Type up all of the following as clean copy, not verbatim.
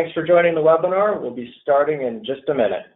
Thanks for joining the webinar. We'll be starting in just a minute.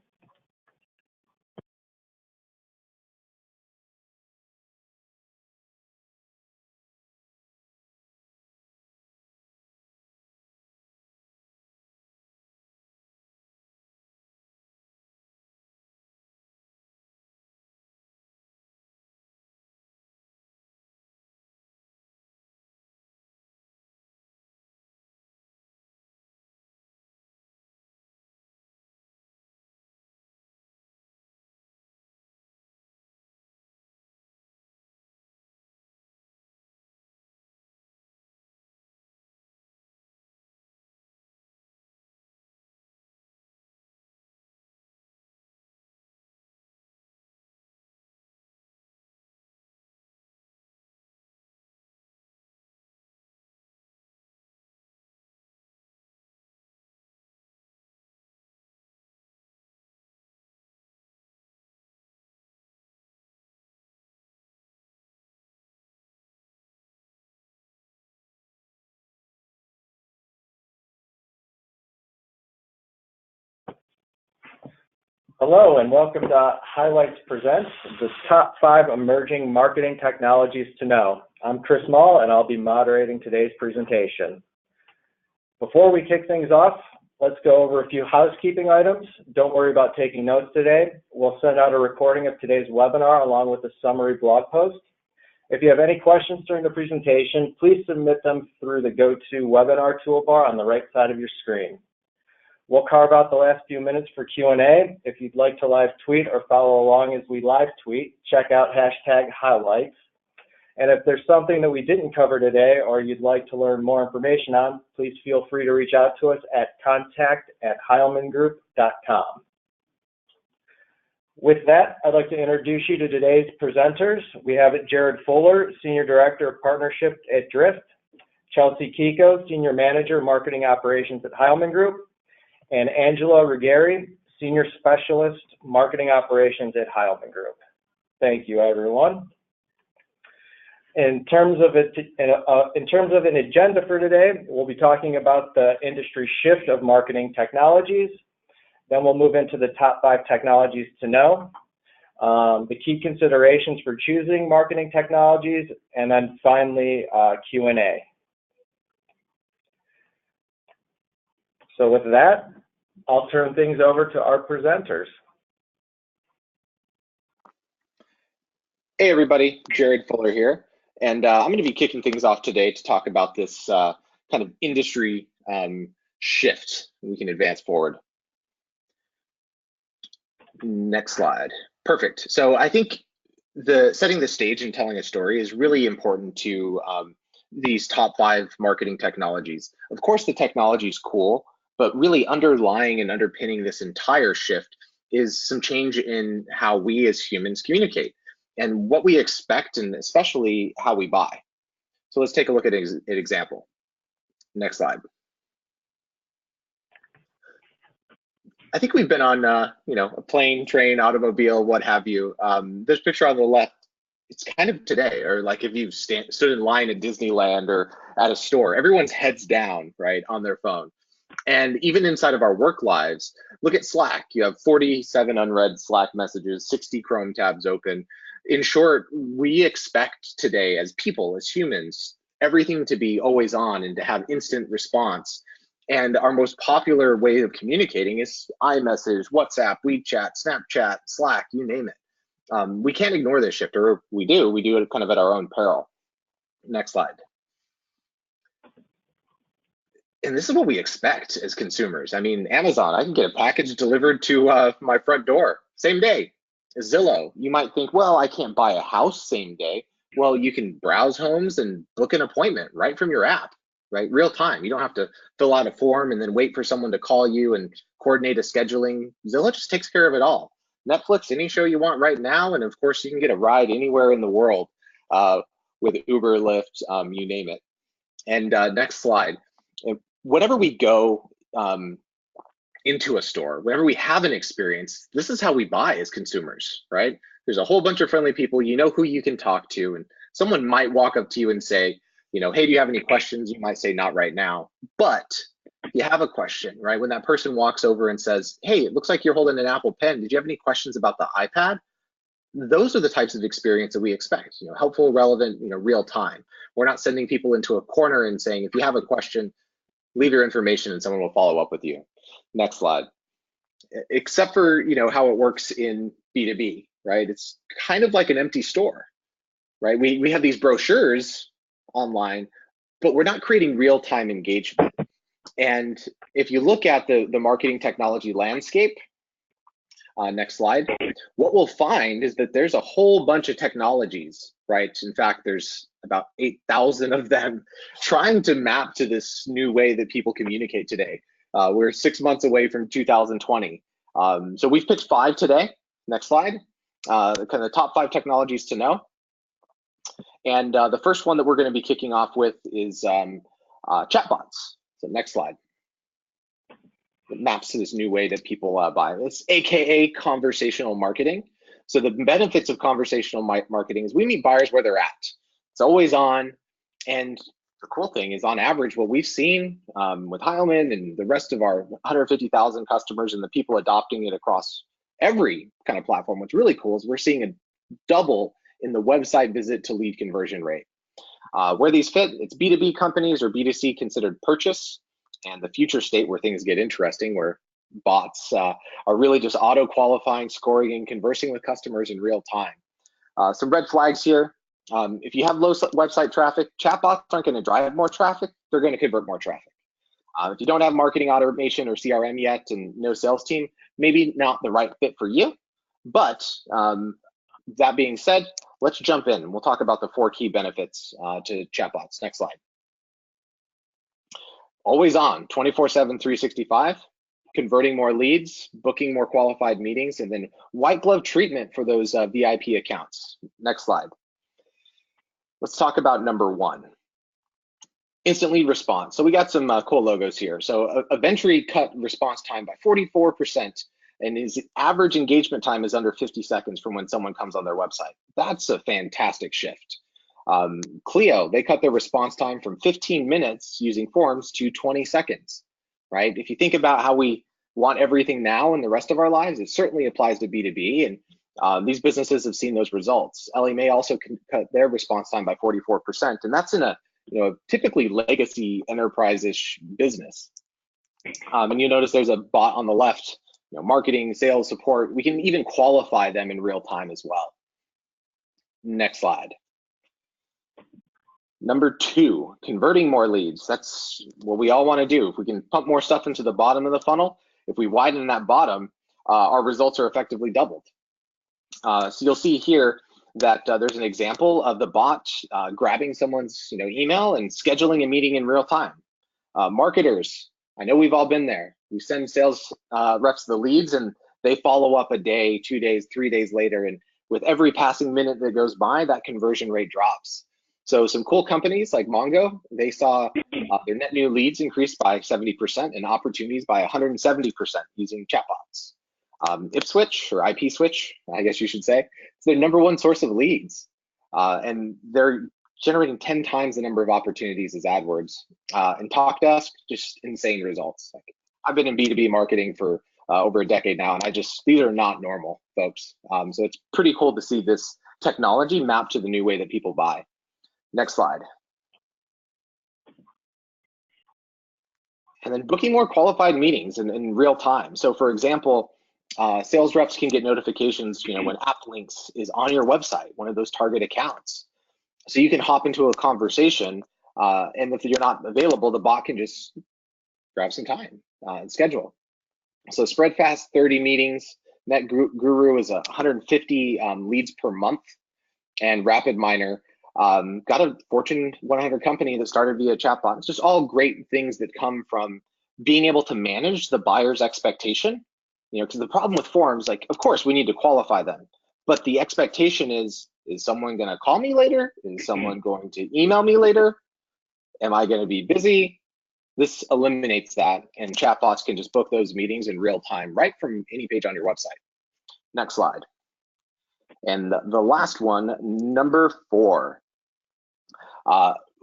Hello and welcome to Highlights Presents, the top 5 emerging marketing technologies to know. I'm Chris Mall and I'll be moderating today's presentation. Before we kick things off, let's go over a few housekeeping items. Don't worry about taking notes today. We'll send out a recording of today's webinar along with a summary blog post. If you have any questions during the presentation, please submit them through the GoToWebinar toolbar on the right side of your screen. We'll carve out the last few minutes for Q&A. If you'd like to live tweet or follow along as we live tweet, check out #highlights. And if there's something that we didn't cover today or you'd like to learn more information on, please feel free to reach out to us at contact@heilmangroup.com. With that, I'd like to introduce you to today's presenters. We have Jared Fuller, Senior Director of Partnership at Drift, Chelsea Kiko, Senior Manager, Marketing Operations at Heilman Group, and Angela Ruggieri, Senior Specialist, Marketing Operations at Heilman Group. Thank you, everyone. In terms of an agenda for today, we'll be talking about the industry shift of marketing technologies. Then we'll move into the top 5 technologies to know, the key considerations for choosing marketing technologies, and then finally Q&A. So with that, I'll turn things over to our presenters. Hey everybody, Jared Fuller here, and I'm going to be kicking things off today to talk about this kind of industry shift. We can advance forward. Next slide. Perfect. So I think setting the stage and telling a story is really important to these top 5 marketing technologies. Of course, the technology is cool, but really underlying and underpinning this entire shift is some change in how we as humans communicate and what we expect, and especially how we buy. So let's take a look at an example. Next slide. I think we've been on a plane, train, automobile, what have you. This picture on the left, it's kind of today, or like if you stood in line at Disneyland or at a store, everyone's heads down, right, on their phone. And even inside of our work lives, look at Slack. You have 47 unread Slack messages, 60 Chrome tabs open. In short, we expect today as people, as humans, everything to be always on and to have instant response. And our most popular way of communicating is iMessage, WhatsApp, WeChat, Snapchat, Slack, you name it. We can't ignore this shift, or we do it kind of at our own peril. Next slide. And this is what we expect as consumers. I mean, Amazon, I can get a package delivered to my front door, same day. Zillow, you might think, well, I can't buy a house same day. Well, you can browse homes and book an appointment right from your app, right? Real time. You don't have to fill out a form and then wait for someone to call you and coordinate a scheduling. Zillow just takes care of it all. Netflix, any show you want right now. And of course, you can get a ride anywhere in the world with Uber, Lyft, you name it. And next slide. Whenever we go into a store, whenever we have an experience, this is how we buy as consumers, right? There's a whole bunch of friendly people, you know who you can talk to, and someone might walk up to you and say, hey, do you have any questions? You might say, not right now. But If you have a question, right? When that person walks over and says, hey, it looks like you're holding an Apple Pen. Did you have any questions about the iPad? Those are the types of experience that we expect, helpful, relevant, real time. We're not sending people into a corner and saying, if you have a question, leave your information and someone will follow up with you. Next slide. Except for, how it works in B2B, right? It's kind of like an empty store, right? We have these brochures online, but we're not creating real-time engagement. And if you look at the marketing technology landscape, next slide, what we'll find is that there's a whole bunch of technologies, right? In fact, there's about 8,000 of them trying to map to this new way that people communicate today. We're 6 months away from 2020. So we've picked 5 today. Next slide, kind of the top 5 technologies to know. And the first one that we're going to be kicking off with is chatbots. So next slide. It maps to this new way that people buy. It's AKA conversational marketing. So the benefits of conversational marketing is we meet buyers where they're at. It's always on. And the cool thing is, on average, what we've seen with Heilman and the rest of our 150,000 customers and the people adopting it across every kind of platform, what's really cool is we're seeing a double in the website visit to lead conversion rate. Where these fit, it's B2B companies or B2C considered purchase, and the future state where things get interesting, where bots are really just auto-qualifying, scoring, and conversing with customers in real time. Some red flags here. If you have low website traffic, chatbots aren't going to drive more traffic. They're going to convert more traffic. If you don't have marketing automation or CRM yet and no sales team, maybe not the right fit for you. But that being said, let's jump in. We'll talk about the 4 key benefits to chatbots. Next slide. Always on, 24/7, 365, converting more leads, booking more qualified meetings, and then white glove treatment for those VIP accounts. Next slide. Let's talk about number 1, instant lead response. So we got some cool logos here. So Aventry cut response time by 44%, and his average engagement time is under 50 seconds from when someone comes on their website. That's a fantastic shift. Clio, they cut their response time from 15 minutes using forms to 20 seconds, right? If you think about how we want everything now in the rest of our lives, it certainly applies to B2B, and these businesses have seen those results. Ellie Mae also cut their response time by 44%, and that's in a typically legacy enterprise-ish business. And you notice there's a bot on the left, marketing, sales, support. We can even qualify them in real time as well. Next slide. Number 2, converting more leads. That's what we all want to do. If we can pump more stuff into the bottom of the funnel, if we widen that bottom, our results are effectively doubled. So you'll see here that there's an example of the bot grabbing someone's email and scheduling a meeting in real time. Marketers, I know we've all been there. We send sales reps the leads and they follow up a day, 2 days, 3 days later. And with every passing minute that goes by, that conversion rate drops. So some cool companies like Mongo, they saw their net new leads increase by 70% and opportunities by 170% using chatbots. Ipswitch or IP Switch, I guess you should say, it's their number 1 source of leads. And they're generating 10 times the number of opportunities as AdWords. And TalkDesk, just insane results. I've been in B2B marketing for over a decade now, and these are not normal, folks. So it's pretty cool to see this technology mapped to the new way that people buy. Next slide. And then booking more qualified meetings in real time. So for example, sales reps can get notifications, when app links is on your website, one of those target accounts. So you can hop into a conversation, and if you're not available, the bot can just grab some time and schedule. So Spreadfast, 30 meetings. NetGuru is 150 leads per month, and RapidMiner got a Fortune 100 company that started via chatbot. It's just all great things that come from being able to manage the buyer's expectation. Because the problem with forms, of course we need to qualify them, but the expectation is someone going to call me later? Is someone going to email me later? Am I going to be busy? This eliminates that, and chatbots can just book those meetings in real time right from any page on your website. Next slide. And the last one, number 4.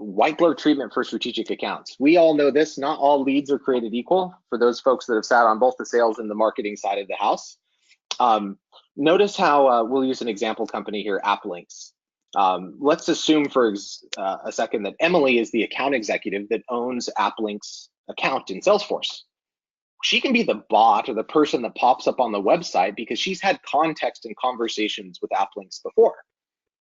white glove treatment for strategic accounts. We all know this, not all leads are created equal for those folks that have sat on both the sales and the marketing side of the house. Notice how we'll use an example company here, AppLinks. Let's assume for a second that Emily is the account executive that owns AppLinks account in Salesforce. She can be the bot or the person that pops up on the website because she's had context and conversations with AppLinks before.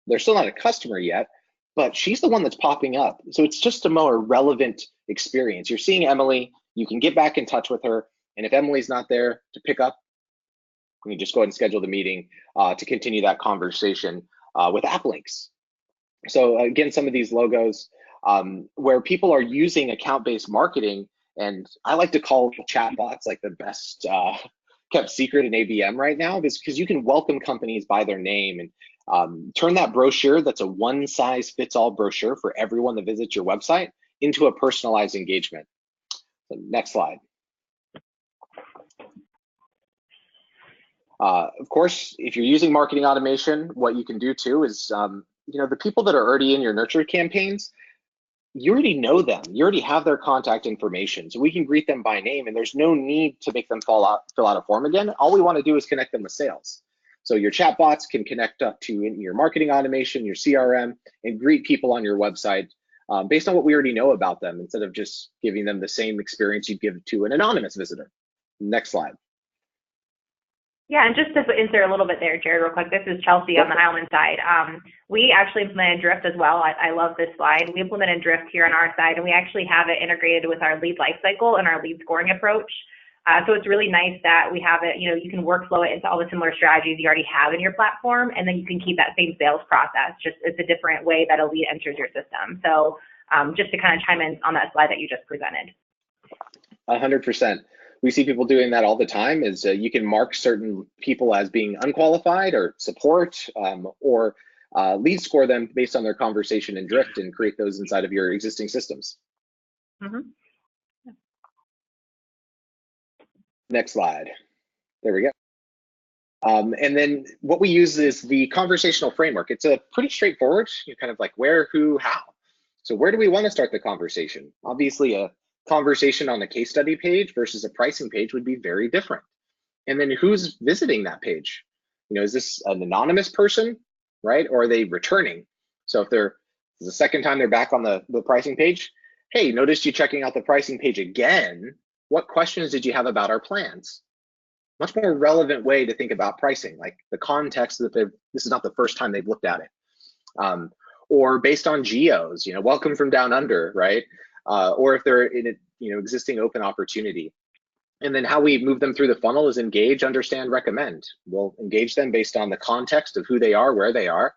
They're still not a customer yet, but she's the one that's popping up. So it's just a more relevant experience. You're seeing Emily, you can get back in touch with her. And if Emily's not there to pick up, you can just go ahead and schedule the meeting to continue that conversation with AppLinks. So again, some of these logos where people are using account-based marketing, and I like to call chatbots like the best kept secret in ABM right now, because you can welcome companies by their name and turn that brochure that's a one-size-fits-all brochure for everyone that visits your website into a personalized engagement. So next slide. Of course, if you're using marketing automation, what you can do too is, the people that are already in your nurture campaigns, you already know them. You already have their contact information. So we can greet them by name, and there's no need to make them fill out a form again. All we want to do is connect them with sales. So your chatbots can connect up to your marketing automation, your CRM, and greet people on your website based on what we already know about them, instead of just giving them the same experience you'd give to an anonymous visitor. Next slide. Yeah, and just to insert a little bit there, Jared, real quick, this is Chelsea on the Heilman side. We actually implemented Drift as well. I love this slide. We implemented Drift here on our side, and we actually have it integrated with our lead lifecycle and our lead scoring approach. So it's really nice that we have it, you can workflow it into all the similar strategies you already have in your platform, and then you can keep that same sales process, just it's a different way that a lead enters your system. So just to kind of chime in on that slide that you just presented. 100%. We see people doing that all the time. Is you can mark certain people as being unqualified or support, or lead score them based on their conversation in Drift and create those inside of your existing systems. Mm-hmm. Next slide. There we go. And then what we use is the conversational framework. It's a pretty straightforward, kind of like where, who, how. So where do we want to start the conversation? Obviously, a conversation on a case study page versus a pricing page would be very different. And then who's visiting that page? Is this an anonymous person, right? Or are they returning? So if this is the second time they're back on the pricing page, hey, noticed you checking out the pricing page again. What questions did you have about our plans? Much more relevant way to think about pricing, like the context that this is not the first time they've looked at it. Or based on geos, welcome from down under, right? Or if they're in a existing open opportunity. And then how we move them through the funnel is engage, understand, recommend. We'll engage them based on the context of who they are, where they are.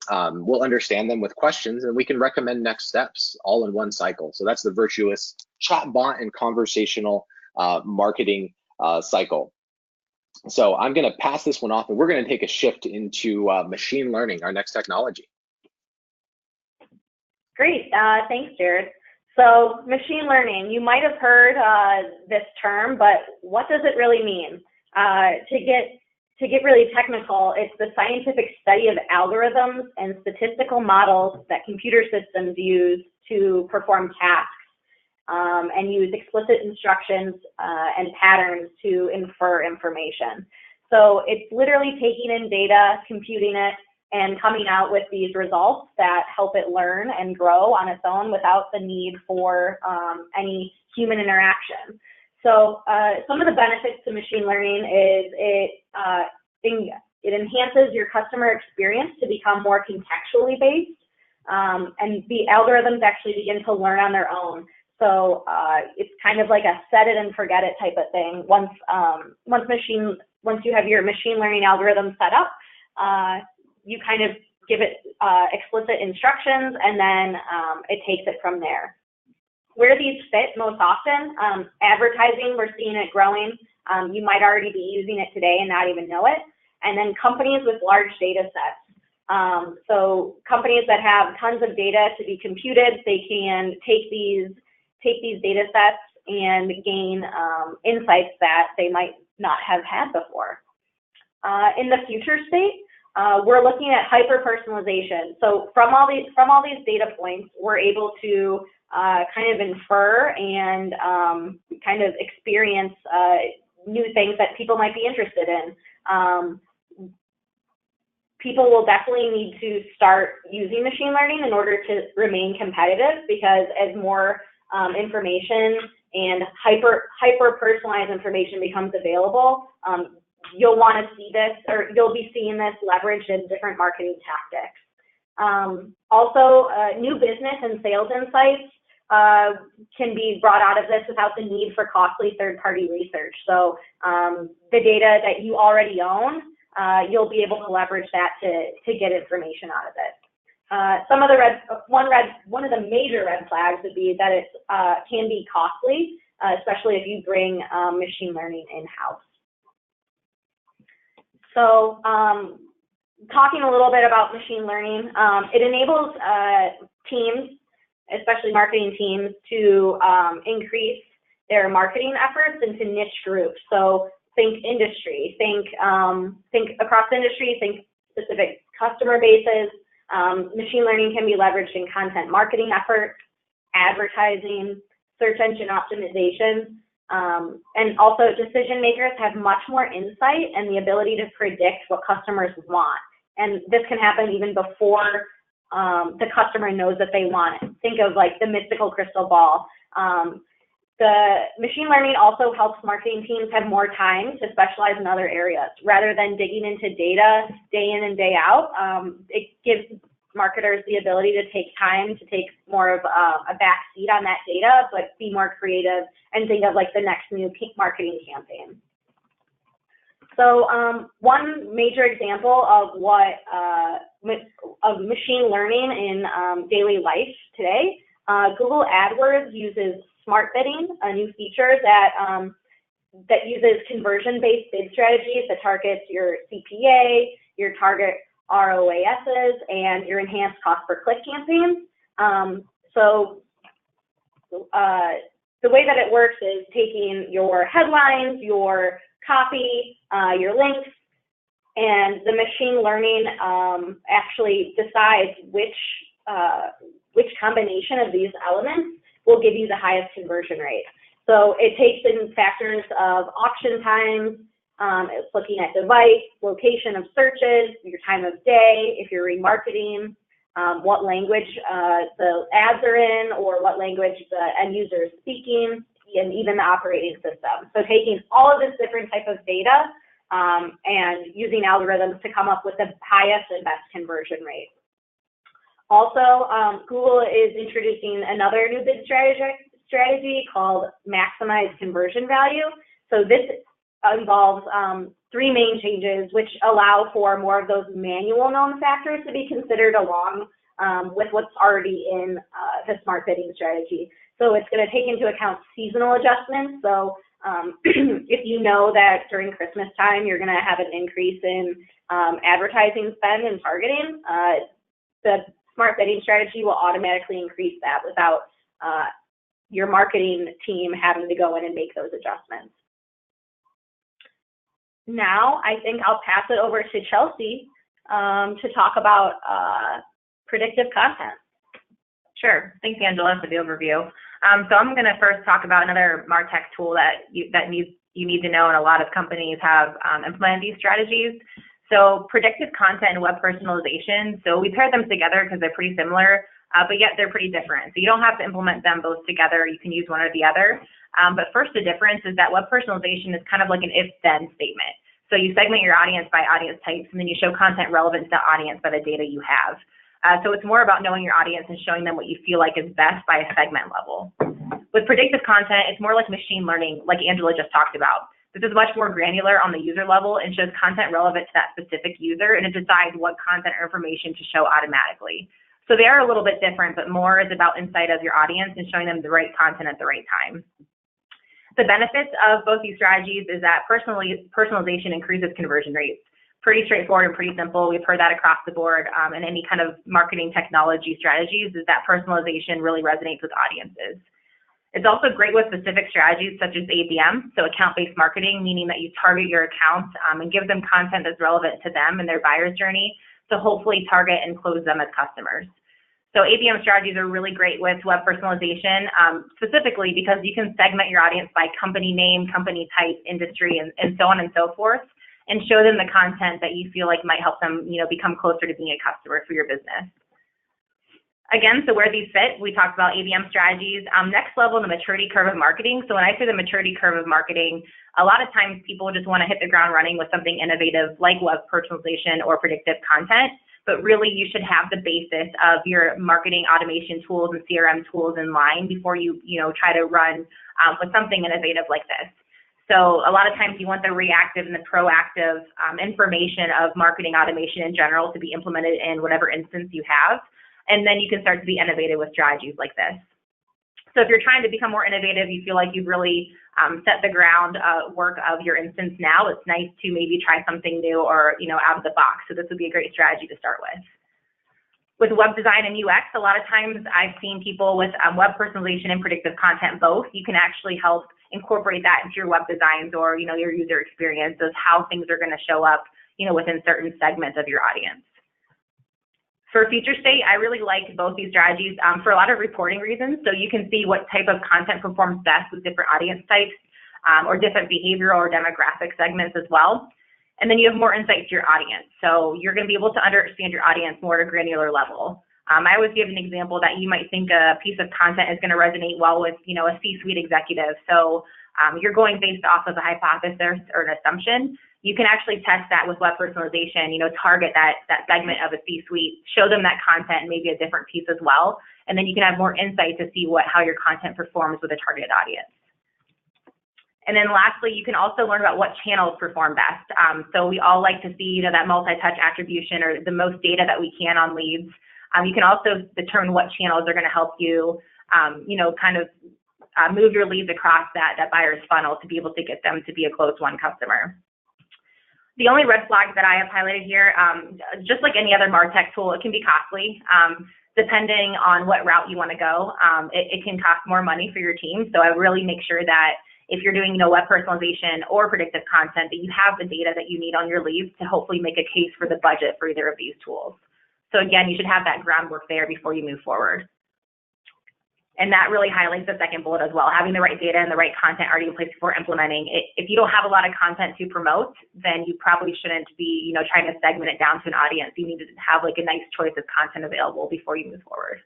We'll understand them with questions, and we can recommend next steps all in one cycle. So that's the virtuous chatbot and conversational marketing cycle. So I'm going to pass this one off, and we're going to take a shift into machine learning, our next technology. Great. Thanks, Jared. So machine learning, you might have heard this term, but what does it really mean? To get really technical, it's the scientific study of algorithms and statistical models that computer systems use to perform tasks and use explicit instructions and patterns to infer information. So it's literally taking in data, computing it, and coming out with these results that help it learn and grow on its own without the need for any human interaction. So some of the benefits to machine learning is it enhances your customer experience to become more contextually based, and the algorithms actually begin to learn on their own. So it's kind of like a set it and forget it type of thing. Once you have your machine learning algorithm set up, you kind of give it explicit instructions, and then it takes it from there. Where these fit most often, advertising, we're seeing it growing. You might already be using it today and not even know it. And then companies with large data sets. So companies that have tons of data to be computed, they can take these data sets and gain insights that they might not have had before. In the future state, we're looking at hyper-personalization. So from all these data points, we're able to kind of infer and kind of experience new things that people might be interested in. People will definitely need to start using machine learning in order to remain competitive, because as more information and hyper-personalized information becomes available, you'll want to see this, or you'll be seeing this leveraged in different marketing tactics. Also, new business and sales insights can be brought out of this without the need for costly third-party research. So the data that you already own, you'll be able to leverage that to get information out of it. Some of the one of the major red flags would be that it can be costly, especially if you bring machine learning in-house. So talking a little bit about machine learning, it enables teams, especially marketing teams, to increase their marketing efforts into niche groups. So think industry, think across industry, think specific customer bases. Machine learning can be leveraged in content marketing efforts, advertising, search engine optimization, and also decision makers have much more insight and the ability to predict what customers want. And this can happen even before the customer knows that they want it. Think of like the mystical crystal ball. The machine learning also helps marketing teams have more time to specialize in other areas. Rather than digging into data day in and day out, it gives marketers the ability to take time to take more of a back seat on that data, but be more creative and think of like the next new marketing campaign. So one major example of what of machine learning in daily life today, Google AdWords uses smart bidding, a new feature that uses conversion-based bid strategies that targets your CPA, your target ROASs, and your enhanced cost per click campaigns. So the way that it works is taking your headlines, your copy, your links, and the machine learning actually decides which combination of these elements will give you the highest conversion rate. So it takes in factors of auction times, it's looking at device, location of searches, your time of day, if you're remarketing, what language the ads are in, or what language the end user is speaking, and even the operating system. So taking all of this different type of data and using algorithms to come up with the highest and best conversion rate. Also, Google is introducing another new bid strategy called maximize conversion value. So this involves three main changes, which allow for more of those manual known factors to be considered along with what's already in the smart bidding strategy. So it's going to take into account seasonal adjustments. So if you know that during Christmas time you're going to have an increase in advertising spend and targeting, the smart bidding strategy will automatically increase that without your marketing team having to go in and make those adjustments. Now, I think I'll pass it over to Chelsea to talk about predictive content. Sure. Thanks, Angela, for the overview. So I'm going to first talk about another MarTech tool that you need to know, and a lot of companies have implemented these strategies. So predictive content and web personalization. So we pair them together because they're pretty similar, but yet they're pretty different. So you don't have to implement them both together. You can use one or the other. But first, the difference is that web personalization is kind of like an if-then statement. So you segment your audience by audience types, and then you show content relevant to the audience by the data you have. So it's more about knowing your audience and showing them what you feel like is best by a segment level. With predictive content, it's more like machine learning, like Angela just talked about. This is much more granular on the user level and shows content relevant to that specific user, and it decides what content or information to show automatically. So they are a little bit different, but more is about insight of your audience and showing them the right content at the right time. The benefits of both these strategies is that personalization increases conversion rates. Pretty straightforward and pretty simple. We've heard that across the board in any kind of marketing technology strategies, is that personalization really resonates with audiences. It's also great with specific strategies such as ABM, so account-based marketing, meaning that you target your accounts and give them content that's relevant to them and their buyer's journey to hopefully target and close them as customers. So ABM strategies are really great with web personalization, specifically because you can segment your audience by company name, company type, industry, and so on and so forth, and show them the content that you feel like might help them, become closer to being a customer for your business. Again, so where these fit, we talked about ABM strategies. Next level, the maturity curve of marketing. So when I say the maturity curve of marketing, a lot of times people just want to hit the ground running with something innovative like web personalization or predictive content, but really you should have the basis of your marketing automation tools and CRM tools in line before you, try to run with something innovative like this. So a lot of times you want the reactive and the proactive information of marketing automation in general to be implemented in whatever instance you have. And then you can start to be innovative with strategies like this. So if you're trying to become more innovative, you feel like you've really set the ground work of your instance now, it's nice to maybe try something new or, out of the box. So this would be a great strategy to start with. With web design and UX, a lot of times I've seen people with web personalization and predictive content both. You can actually help incorporate that into your web designs or, your user experience of how things are going to show up, within certain segments of your audience. For future state, I really like both these strategies for a lot of reporting reasons. So you can see what type of content performs best with different audience types or different behavioral or demographic segments as well. And then you have more insight to your audience. So you're going to be able to understand your audience more at a granular level. I always give an example that you might think a piece of content is going to resonate well with, a C-suite executive. So you're going based off of a hypothesis or an assumption. You can actually test that with web personalization, target that segment of a C-suite, show them that content and maybe a different piece as well. And then you can have more insight to see how your content performs with a targeted audience. And then lastly, you can also learn about what channels perform best. So we all like to see, that multi-touch attribution or the most data that we can on leads. You can also determine what channels are going to help you, move your leads across that buyer's funnel to be able to get them to be a closed won customer. The only red flag that I have highlighted here, just like any other MarTech tool, it can be costly. Depending on what route you want to go, it can cost more money for your team. So I really make sure that if you're doing web personalization or predictive content, that you have the data that you need on your leads to hopefully make a case for the budget for either of these tools. So again, you should have that groundwork there before you move forward. And that really highlights the second bullet as well, having the right data and the right content already in place before implementing. If you don't have a lot of content to promote, then you probably shouldn't be, trying to segment it down to an audience. You need to have a nice choice of content available before you move forward.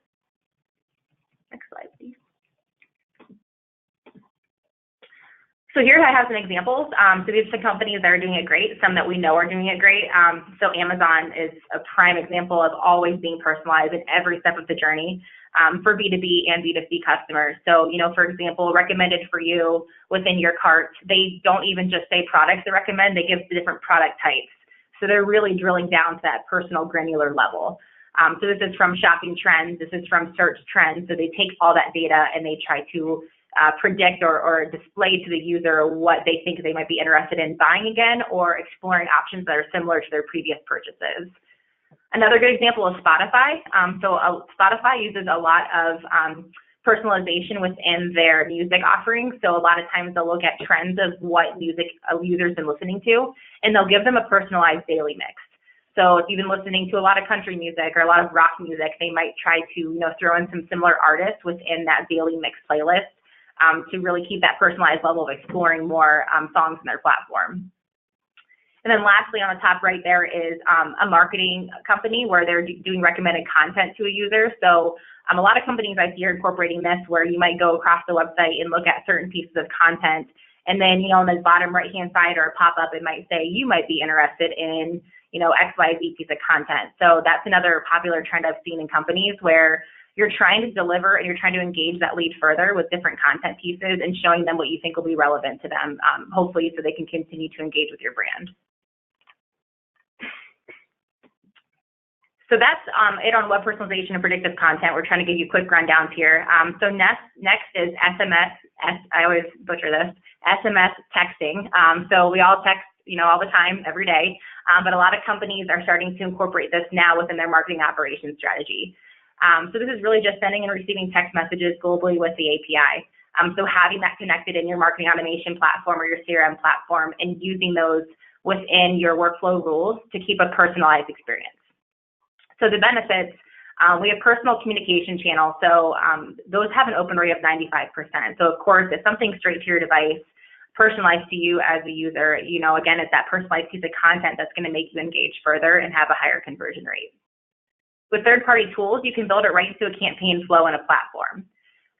Next slide, please. So here I have some examples. So these are the companies that are doing it great, some that we know are doing it great. So Amazon is a prime example of always being personalized in every step of the journey. For B2B and B2C customers. So, for example, recommended for you within your cart, they don't even just say products they recommend, they give the different product types. So they're really drilling down to that personal granular level. So this is from shopping trends, this is from search trends. So they take all that data and they try to predict or display to the user what they think they might be interested in buying again or exploring options that are similar to their previous purchases. Another good example is Spotify. Spotify uses a lot of personalization within their music offerings. So a lot of times they'll look at trends of what music a user's been listening to, and they'll give them a personalized daily mix. So if you've been listening to a lot of country music or a lot of rock music, they might try to throw in some similar artists within that daily mix playlist to really keep that personalized level of exploring more songs in their platform. And then lastly, on the top right there is a marketing company where they're doing recommended content to a user. So a lot of companies I see are incorporating this where you might go across the website and look at certain pieces of content. And then, on the bottom right-hand side or a pop-up, it might say you might be interested in, XYZ piece of content. So that's another popular trend I've seen in companies where you're trying to deliver and you're trying to engage that lead further with different content pieces and showing them what you think will be relevant to them, hopefully so they can continue to engage with your brand. So that's it on web personalization and predictive content. We're trying to give you quick rundowns here. So next is SMS. I always butcher this. SMS texting. So we all text, all the time, every day. But a lot of companies are starting to incorporate this now within their marketing operations strategy. So this is really just sending and receiving text messages globally with the API. So having that connected in your marketing automation platform or your CRM platform and using those within your workflow rules to keep a personalized experience. So the benefits, we have personal communication channels. So those have an open rate of 95%. So of course, it's something straight to your device, personalized to you as a user. Again, it's that personalized piece of content that's going to make you engage further and have a higher conversion rate. With third-party tools, you can build it right into a campaign flow in a platform.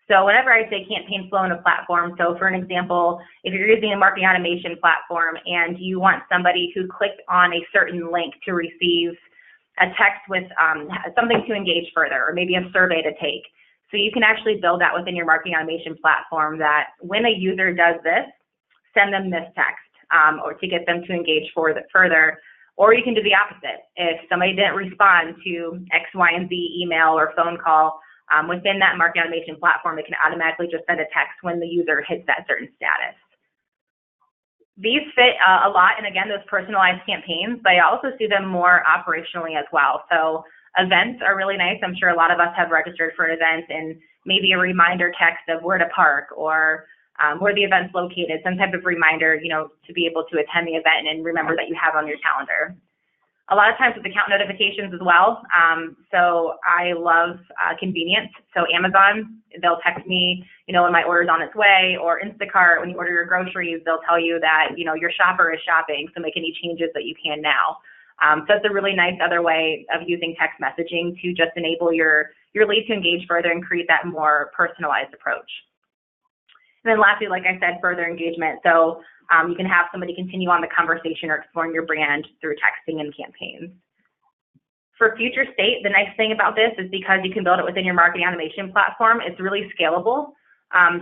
So whenever I say campaign flow in a platform, so for an example, if you're using a marketing automation platform and you want somebody who clicked on a certain link to receive a text with something to engage further, or maybe a survey to take. So you can actually build that within your marketing automation platform that when a user does this, send them this text or to get them to engage further. Or you can do the opposite. If somebody didn't respond to X, Y, and Z email or phone call, within that marketing automation platform, it can automatically just send a text when the user hits that certain status. These fit a lot, and again, those personalized campaigns, but I also see them more operationally as well. So events are really nice. I'm sure a lot of us have registered for an event and maybe a reminder text of where to park or where the event's located, some type of reminder, to be able to attend the event and remember that you have on your calendar. A lot of times with account notifications as well. So I love convenience. So Amazon, they'll text me, when my order's on its way, or Instacart, when you order your groceries, they'll tell you that, your shopper is shopping, so make any changes that you can now. So it's a really nice other way of using text messaging to just enable your lead to engage further and create that more personalized approach. And then lastly, like I said, further engagement. So you can have somebody continue on the conversation or exploring your brand through texting and campaigns. For future state, the nice thing about this is because you can build it within your marketing automation platform, it's really scalable.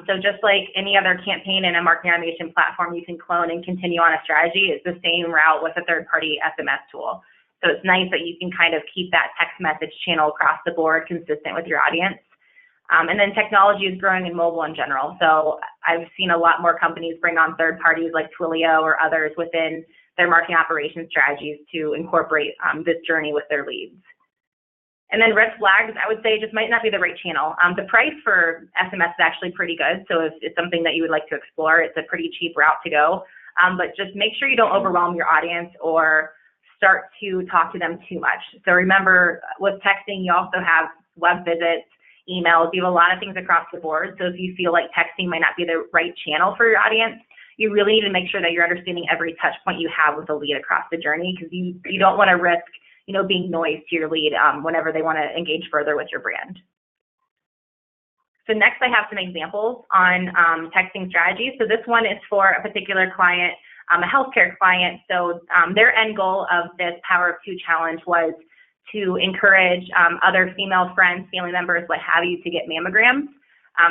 So just like any other campaign in a marketing automation platform, you can clone and continue on a strategy. It's the same route with a third-party SMS tool. So it's nice that you can kind of keep that text message channel across the board consistent with your audience. And then technology is growing in mobile in general. So I've seen a lot more companies bring on third parties like Twilio or others within their marketing operations strategies to incorporate this journey with their leads. And then red flags, I would say, just might not be the right channel. The price for SMS is actually pretty good. So if it's something that you would like to explore, it's a pretty cheap route to go. But just make sure you don't overwhelm your audience or start to talk to them too much. So remember, with texting, you also have web visits, emails, you have a lot of things across the board. So if you feel like texting might not be the right channel for your audience, you really need to make sure that you're understanding every touch point you have with a lead across the journey, because you don't want to risk, being noise to your lead whenever they want to engage further with your brand. So next I have some examples on texting strategies. So this one is for a particular client, a healthcare client. So their end goal of this Power of Two challenge was to encourage other female friends, family members, what have you, to get mammograms.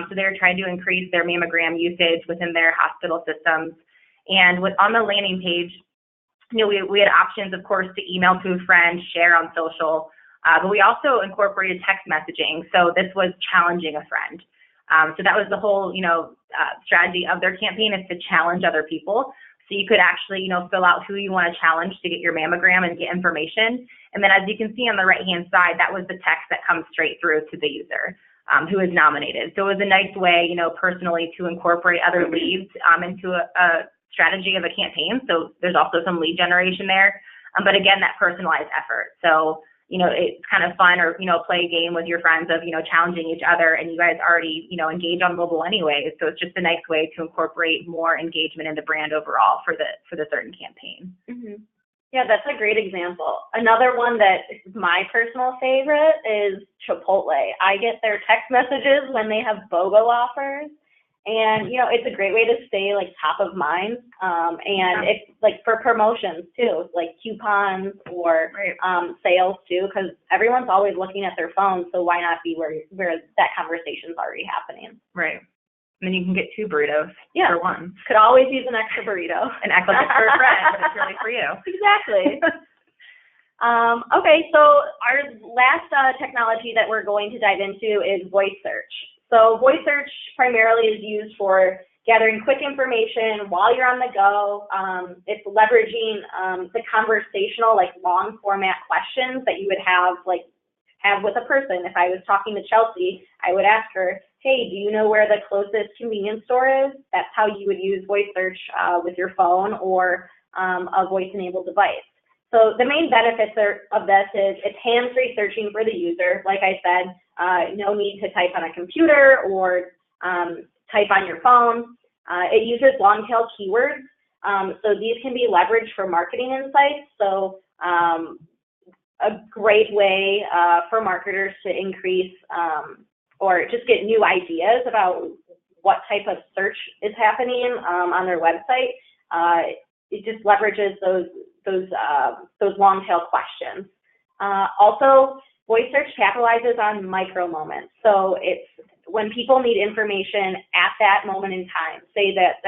So they're trying to increase their mammogram usage within their hospital systems. And on the landing page, we had options, of course, to email to a friend, share on social, but we also incorporated text messaging. So this was challenging a friend. So that was the whole, strategy of their campaign, is to challenge other people. So you could actually, fill out who you want to challenge to get your mammogram and get information. And then as you can see on the right-hand side, that was the text that comes straight through to the user who is nominated. So it was a nice way, personally, to incorporate other leads into a strategy of a campaign. So there's also some lead generation there. But again, that personalized effort. So, it's kind of fun, or, play a game with your friends of, challenging each other, and you guys already, engage on mobile anyways. So it's just a nice way to incorporate more engagement in the brand overall for the certain campaign. Mm-hmm. Yeah, that's a great example. Another one that is my personal favorite is Chipotle. I get their text messages when they have BOGO offers. And, it's a great way to stay top of mind. And it's for promotions too, like coupons or sales too, because everyone's always looking at their phone. So why not be where that conversation's already happening? Right. And then you can get 2 burritos for one. Could always use an extra burrito. An extra for a friend, but it's really for you. Exactly. Okay, so our last technology that we're going to dive into is voice search. So voice search primarily is used for gathering quick information while you're on the go. It's leveraging the conversational, long format questions that you would have with a person. If I was talking to Chelsea, I would ask her, hey, do you know where the closest convenience store is? That's how you would use voice search with your phone or a voice-enabled device. So the main benefits of this is it's hands-free searching for the user. Like I said, no need to type on a computer or type on your phone. It uses long-tail keywords, so these can be leveraged for marketing insights. So a great way for marketers to increase or just get new ideas about what type of search is happening on their website. It just leverages those long tail questions. Also, voice search capitalizes on micro moments. So it's when people need information at that moment in time. Say that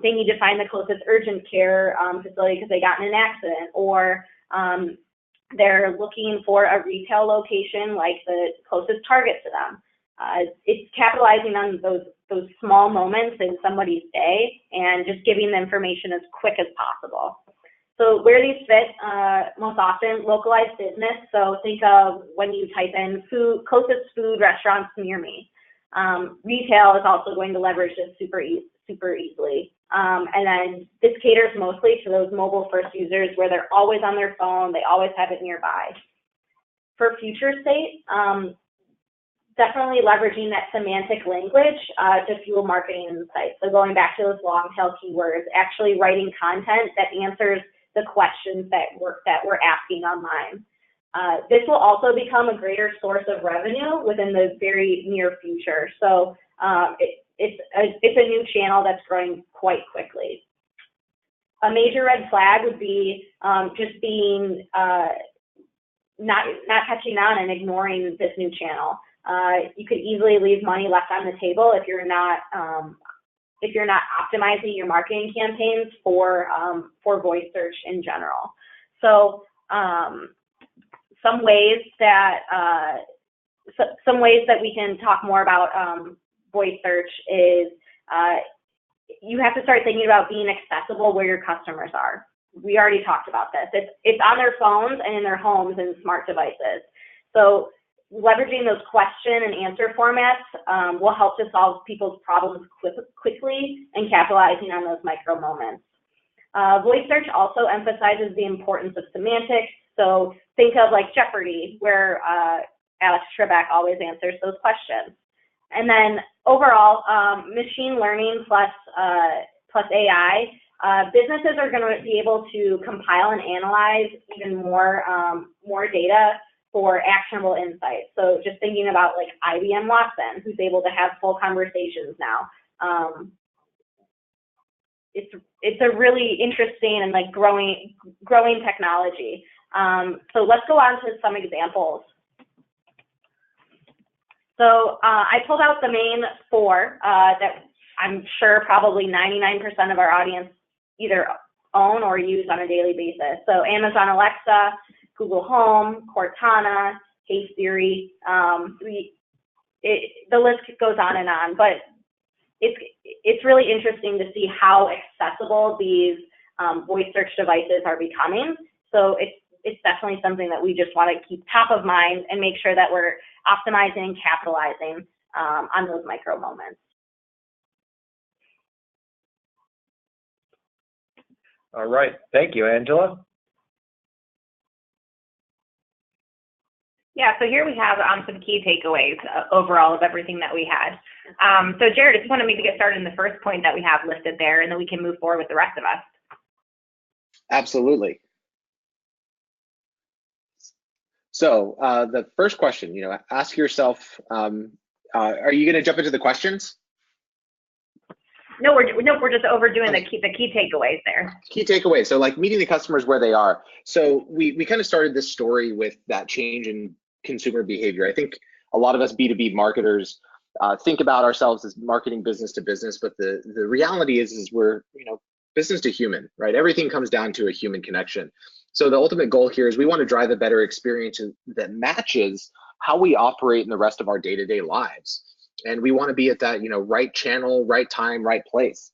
they need to find the closest urgent care facility because they got in an accident, or they're looking for a retail location like the closest Target to them. It's capitalizing on those small moments in somebody's day and just giving the information as quick as possible. So where these fit, most often, localized business. So think of when you type in closest food restaurants near me. Retail is also going to leverage this super easily. And then this caters mostly to those mobile first users where they're always on their phone, they always have it nearby. For future state, definitely leveraging that semantic language to fuel marketing insights. So going back to those long tail keywords, actually writing content that answers the questions that we're asking online. This will also become a greater source of revenue within the very near future. So it's a new channel that's growing quite quickly. A major red flag would be just being not catching on and ignoring this new channel. You could easily leave money left on the table if you're not optimizing your marketing campaigns for voice search in general. So some ways that we can talk more about voice search is you have to start thinking about being accessible where your customers are. We already talked about this. It's on their phones and in their homes and smart devices. So leveraging those question and answer formats will help to solve people's problems quickly and capitalizing on those micro moments. Voice search also emphasizes the importance of semantics. So think of like Jeopardy, where Alex Trebek always answers those questions. And then overall, machine learning plus AI, businesses are going to be able to compile and analyze even more data for actionable insights. So just thinking about like IBM Watson, who's able to have full conversations now. It's a really interesting and like growing technology. So let's go on to some examples. So I pulled out the main four that I'm sure probably 99% of our audience either own or use on a daily basis. So Amazon Alexa, Google Home, Cortana, Hey Siri. The list goes on, but it's really interesting to see how accessible these voice search devices are becoming. So it's definitely something that we just want to keep top of mind and make sure that we're optimizing and capitalizing on those micro moments. All right, thank you, Angela. Yeah, so here we have some key takeaways overall of everything that we had. So Jared, if you want to maybe get started in the first point that we have listed there, and then we can move forward with the rest of us. Absolutely. So the first question, ask yourself, are you going to jump into the questions? No, we're just overdoing the key takeaways there. Key takeaways. So like meeting the customers where they are. So we kind of started this story with that change in consumer behavior. I think a lot of us B2B marketers think about ourselves as marketing business to business, but the reality is we're business to human, right? Everything comes down to a human connection. So the ultimate goal here is we want to drive a better experience that matches how we operate in the rest of our day-to-day lives. And we want to be at that, right channel, right time, right place.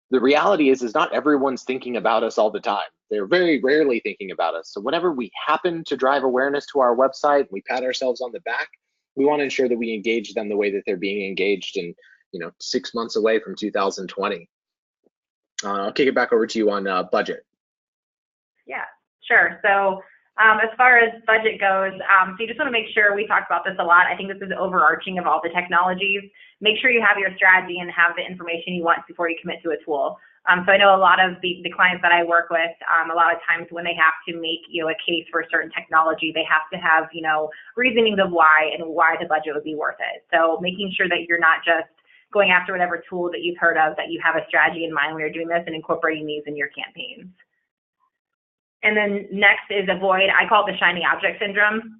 The reality is not everyone's thinking about us all the time. They're very rarely thinking about us. So whenever we happen to drive awareness to our website, we pat ourselves on the back, We want to ensure that we engage them the way that they're being engaged in, 6 months away from 2020. I'll kick it back over to you on budget. Yeah, sure. So as far as budget goes, so you just want to make sure, we talked about this a lot, I think this is overarching of all the technologies. Make sure you have your strategy and have the information you want before you commit to a tool. So I know a lot of the clients that I work with, a lot of times when they have to make a case for a certain technology, they have to have reasonings of why and why the budget would be worth it. So making sure that you're not just going after whatever tool that you've heard of, that you have a strategy in mind when you're doing this and incorporating these in your campaigns. And then next is avoid, I call it the shiny object syndrome,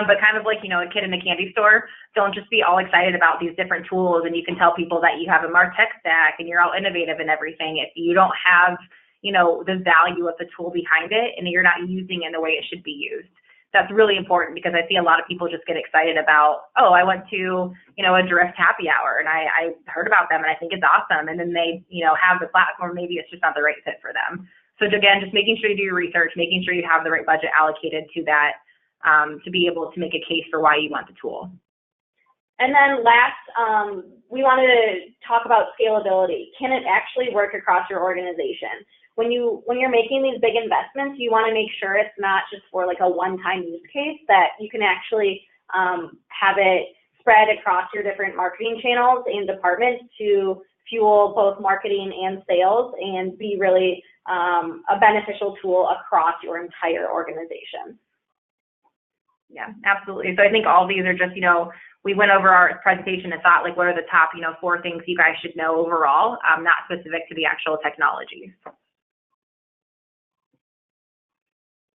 but kind of like, a kid in the candy store. Don't just be all excited about these different tools and you can tell people that you have a MarTech stack and you're all innovative and everything. If you don't have, the value of the tool behind it and you're not using it in the way it should be used. That's really important because I see a lot of people just get excited about, oh, I went to, a Drift happy hour and I heard about them and I think it's awesome. And then they, have the platform, maybe it's just not the right fit for them. So again, just making sure you do your research, making sure you have the right budget allocated to that to be able to make a case for why you want the tool. And then last, we wanted to talk about scalability. Can it actually work across your organization? When you're making these big investments, you want to make sure it's not just for like a one-time use case, that you can actually have it spread across your different marketing channels and departments to fuel both marketing and sales and be really a beneficial tool across your entire organization. Yeah, absolutely. So I think all these are just, we went over our presentation and thought, like, what are the top, 4 things you guys should know overall, not specific to the actual technologies.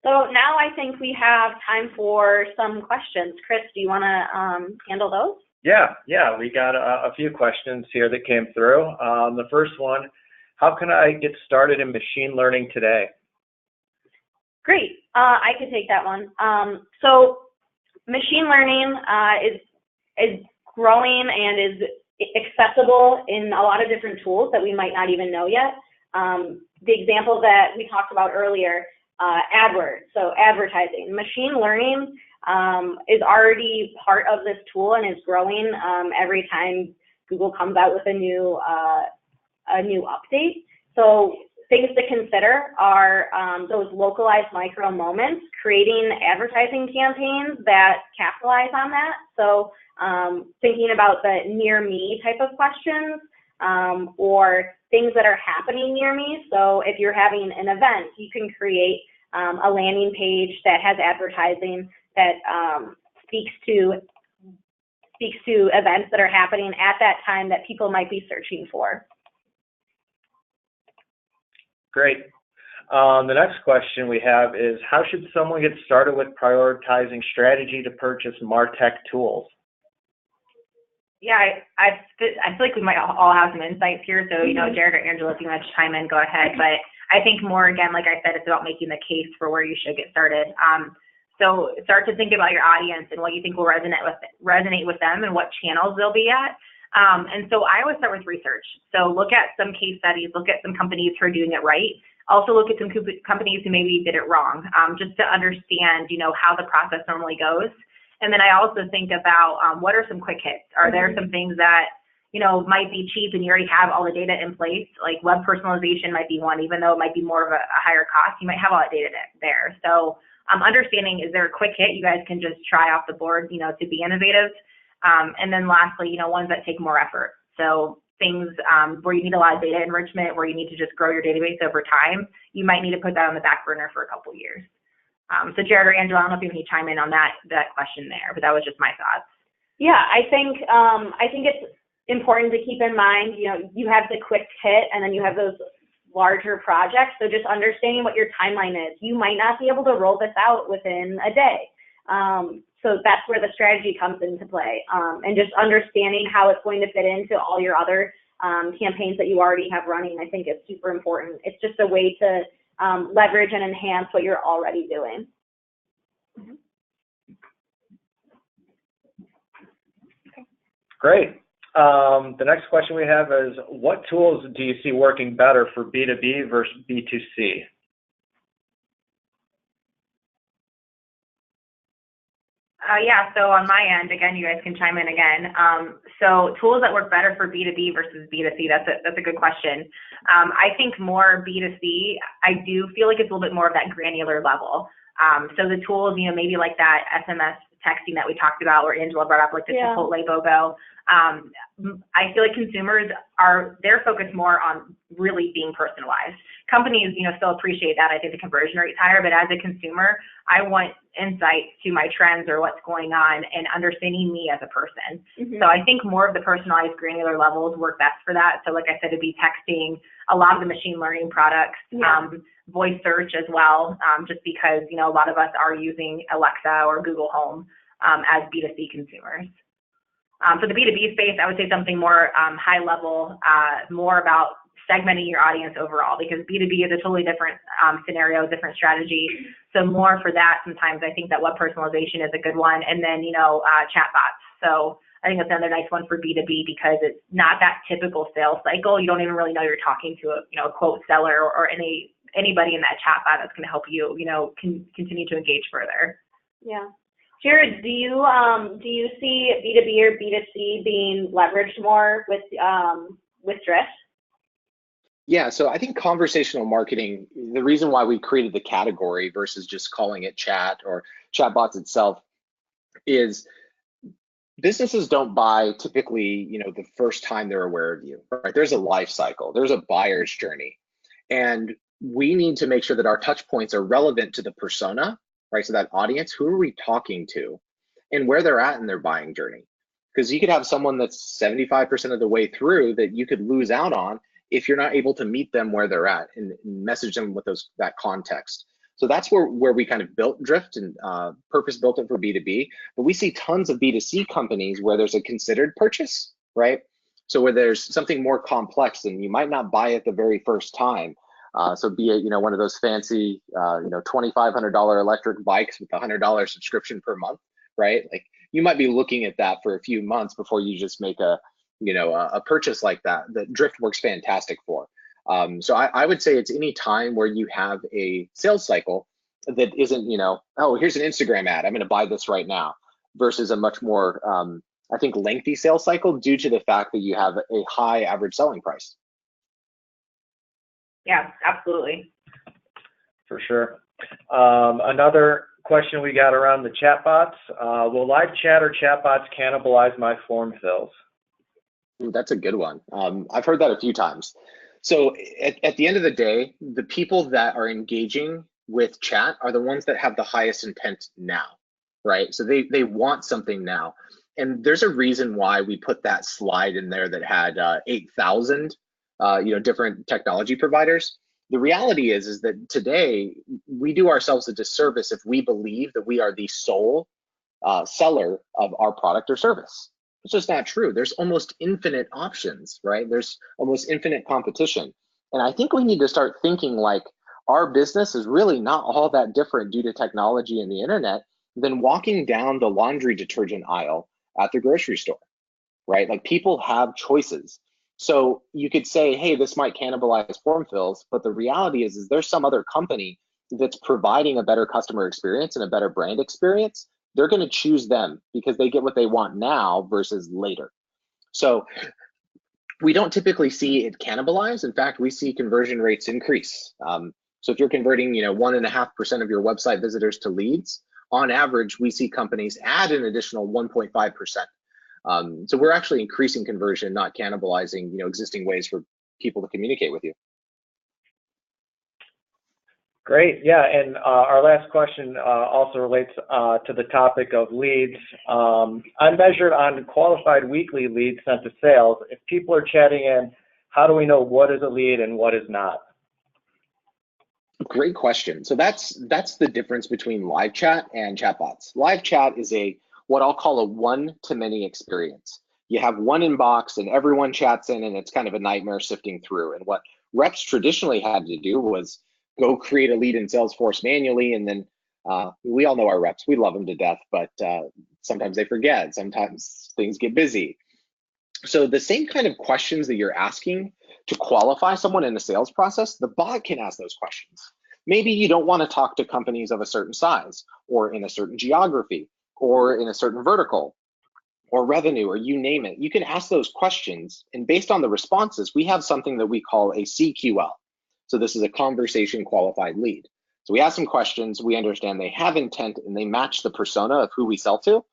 So now I think we have time for some questions. Chris, do you want to handle those? Yeah, we got a few questions here that came through. The first one, how can I get started in machine learning today? Great, I could take that one. So machine learning is growing and is accessible in a lot of different tools that we might not even know yet. The example that we talked about earlier, AdWords, so advertising. Machine learning is already part of this tool and is growing every time Google comes out with a new update. So things to consider are those localized micro moments, creating advertising campaigns that capitalize on that. So thinking about the near me type of questions or things that are happening near me. So if you're having an event, you can create a landing page that has advertising that speaks to events that are happening at that time that people might be searching for. Great. The next question we have is, how should someone get started with prioritizing strategy to purchase MarTech tools? Yeah, I feel like we might all have some insights here. So, Jared or Angela, if you want to chime in, go ahead. But I think more, again, like I said, it's about making the case for where you should get started. So start to think about your audience and what you think will resonate with them and what channels they'll be at. And so I always start with research. So look at some case studies, look at some companies who are doing it right. Also look at some companies who maybe did it wrong, just to understand, how the process normally goes. And then I also think about what are some quick hits? Are there some things that, might be cheap and you already have all the data in place? Like web personalization might be one, even though it might be more of a higher cost, you might have all that data there. So understanding, is there a quick hit you guys can just try off the board, to be innovative? And then lastly, ones that take more effort. So things where you need a lot of data enrichment, where you need to just grow your database over time, you might need to put that on the back burner for a couple of years. So Jared or Angela, I don't know if you can chime in on that question there, but that was just my thoughts. Yeah, I think it's important to keep in mind, you have the quick hit and then you have those larger projects. So just understanding what your timeline is. You might not be able to roll this out within a day. So that's where the strategy comes into play. And just understanding how it's going to fit into all your other campaigns that you already have running, I think is super important. It's just a way to leverage and enhance what you're already doing. Great. The next question we have is, what tools do you see working better for B2B versus B2C? Yeah, so on my end, again, you guys can chime in again. So tools that work better for B2B versus B2C, that's a good question. I think more B2C, I do feel like it's a little bit more of that granular level. So the tools, maybe like that SMS texting that we talked about, where Angela brought up, like the Chipotle BOGO. I feel like consumers they're focused more on really being personalized. Companies, still appreciate that. I think the conversion rate's higher, but as a consumer, I want insight to my trends or what's going on and understanding me as a person. Mm-hmm. So I think more of the personalized granular levels work best for that. So like I said, it'd be texting, a lot of the machine learning products, voice search as well, just because, a lot of us are using Alexa or Google Home as B2C consumers. For the B2B space, I would say something more high level, more about segmenting your audience overall, because B2B is a totally different scenario, different strategy. So more for that, sometimes I think that web personalization is a good one. And then, chatbots. So I think that's another nice one for B2B because it's not that typical sales cycle. You don't even really know you're talking to a quote seller or anybody in that chatbot that's going to help you, continue to engage further. Yeah. Jared, do you see B2B or B2C being leveraged more with Drift? Yeah, so I think conversational marketing, the reason why we created the category versus just calling it chat or chatbots itself is businesses don't buy typically, the first time they're aware of you, right? There's a life cycle, there's a buyer's journey. And we need to make sure that our touch points are relevant to the persona, right? So that audience, who are we talking to and where they're at in their buying journey? Because you could have someone that's 75% of the way through that you could lose out on if you're not able to meet them where they're at and message them with that context. So that's where we kind of built Drift and purpose built it for B2B. But we see tons of B2C companies where there's a considered purchase, right? So where there's something more complex and you might not buy it the very first time. So be it, one of those fancy, $2,500 electric bikes with a $100 subscription per month, right? Like you might be looking at that for a few months before you just make a purchase like that Drift works fantastic for. So I would say it's any time where you have a sales cycle that isn't, oh, here's an Instagram ad, I'm going to buy this right now, versus a much more, I think, lengthy sales cycle due to the fact that you have a high average selling price. Yeah, absolutely. For sure. Another question we got around the chatbots. Will live chat or chatbots cannibalize my form fills? Ooh, that's a good one. I've heard that a few times. So at the end of the day, the people that are engaging with chat are the ones that have the highest intent now, right? So they want something now. And there's a reason why we put that slide in there that had 8,000 different technology providers. The reality is that today we do ourselves a disservice if we believe that we are the sole seller of our product or service. It's just not true. There's almost infinite options, right? There's almost infinite competition. And I think we need to start thinking like our business is really not all that different due to technology and the internet than walking down the laundry detergent aisle at the grocery store, right? Like people have choices. So you could say, hey, this might cannibalize form fills, but the reality is there's some other company that's providing a better customer experience and a better brand experience. They're going to choose them because they get what they want now versus later. So we don't typically see it cannibalize. In fact, we see conversion rates increase. So if you're converting, 1.5% of your website visitors to leads, on average, we see companies add an additional 1.5%. So we're actually increasing conversion, not cannibalizing, existing ways for people to communicate with you. Great. Yeah, and our last question also relates to the topic of leads. I'm measured on qualified weekly leads sent to sales. If people are chatting in, how do we know what is a lead and what is not? Great question. So that's the difference between live chat and chatbots. Live chat is what I'll call a one-to-many experience. You have one inbox and everyone chats in, and it's kind of a nightmare sifting through. And what reps traditionally had to do was go create a lead in Salesforce manually, and then we all know our reps, we love them to death, but sometimes they forget, sometimes things get busy. So the same kind of questions that you're asking to qualify someone in the sales process, the bot can ask those questions. Maybe you don't want to talk to companies of a certain size or in a certain geography. or in a certain vertical or revenue, or you name it. You can ask those questions, and based on the responses, we have something that we call a CQL. So this is a conversation qualified lead. So we ask some questions, we understand they have intent, and they match the persona of who we sell to.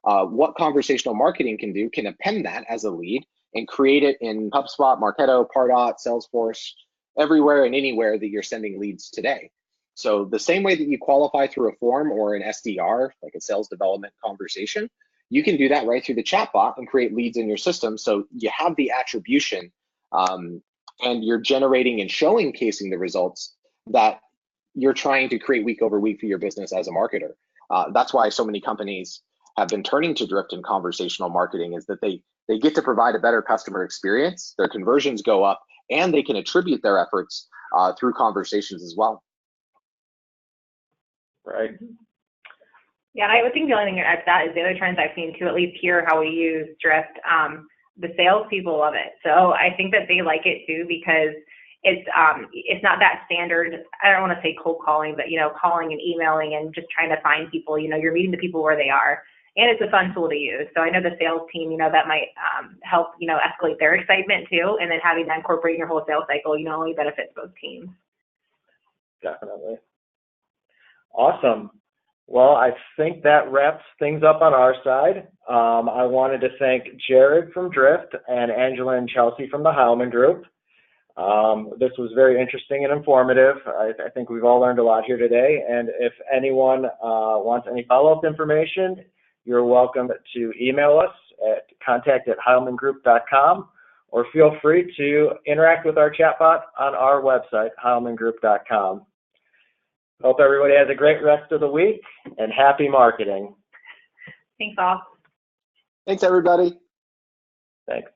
What conversational marketing can do can append that as a lead and create it in HubSpot, Marketo, Pardot, Salesforce, everywhere and anywhere that you're sending leads today. So the same way that you qualify through a form or an SDR, like a sales development conversation, you can do that right through the chatbot and create leads in your system. So you have the attribution and you're generating and showcasing the results that you're trying to create week over week for your business as a marketer. That's why so many companies have been turning to Drift and conversational marketing, is that they get to provide a better customer experience, their conversions go up, and they can attribute their efforts through conversations as well. Right. Yeah, I would think the only thing to add to that is the other trends I've seen too, at least here how we use Drift. The salespeople love it. So I think that they like it too, because it's not that standard, I don't want to say cold calling, but calling and emailing and just trying to find people. You're meeting the people where they are, and it's a fun tool to use. So I know the sales team, that might help escalate their excitement too, and then having that incorporate in your whole sales cycle, only benefits both teams. Definitely. Awesome. Well, I think that wraps things up on our side. I wanted to thank Jared from Drift and Angela and Chelsea from the Howman Group. This was very interesting and informative. I think we've all learned a lot here today. And if anyone wants any follow-up information, you're welcome to email us at contact@heilmangroup.com, or feel free to interact with our chatbot on our website, heilmangroup.com. Hope everybody has a great rest of the week, and happy marketing. Thanks all. Thanks, everybody. Thanks.